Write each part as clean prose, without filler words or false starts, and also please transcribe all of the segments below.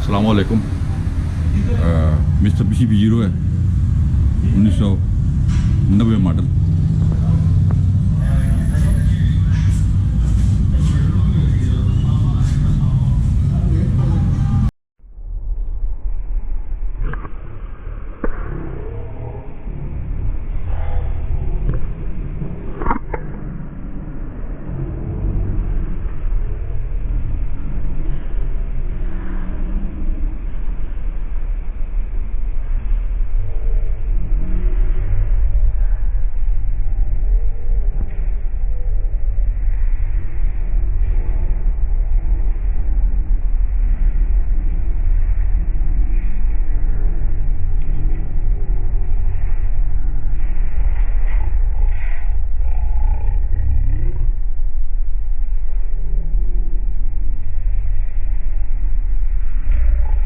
अस्सलाम वालेकुम। Mister PCP0 है, 1990 मॉडल।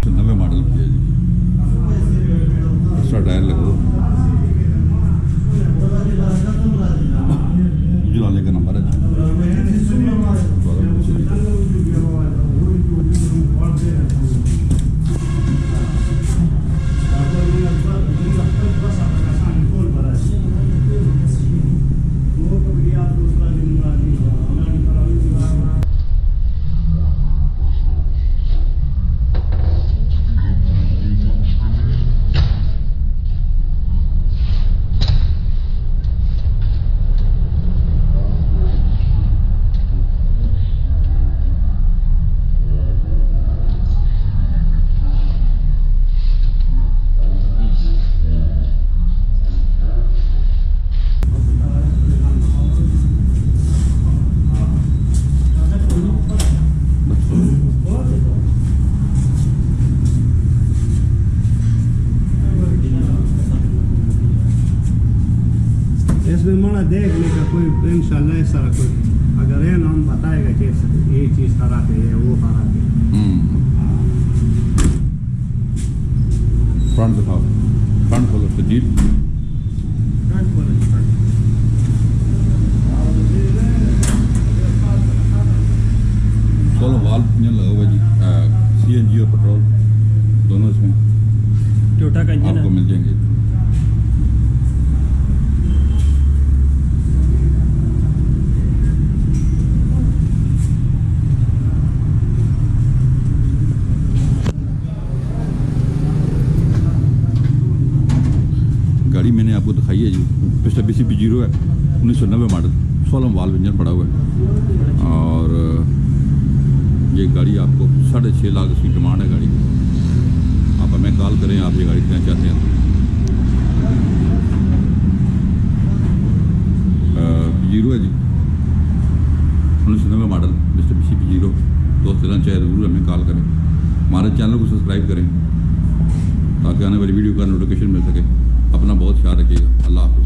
नवे मॉडल की है जी। एक्स्ट्रा टायर लगो, जुलाने का नंबर है। इसमें मना देखने का कोई इंशाल्लाह इस तरह कोई अगर है ना हम बताएगा कि ये चीज़ खराब है वो खराब है। फ्रंट दिखाओ, फ्रंट खोलो सजीद। सोलह वाल्व इंजन लगा हुआ जी, CNG और पेट्रोल दोनों इसमें टोयोटा का इंजन आपको मिल जाएंगे। गाड़ी मैंने आपको दिखाई है जी, मिस्टर PCP0 है, 1990 मॉडल, 16 वाल्व इंजन पड़ा हुआ है। और ये गाड़ी आपको 6.5 लाख इसकी डिमांड है गाड़ी की। आप हमें कॉल करें, आप ये गाड़ी लेना चाहते हैं तो। 0 है जी, 1990 मॉडल, मिस्टर PCP0। दोस्त लेना चाहे ज़रूर हमें कॉल करें। हमारे चैनल को सब्सक्राइब करें ताकि आने वाली वीडियो का नोटिफिकेशन मिल सके। अपना बहुत ख्याल रखिएगा। अल्लाह हाफ़िज़।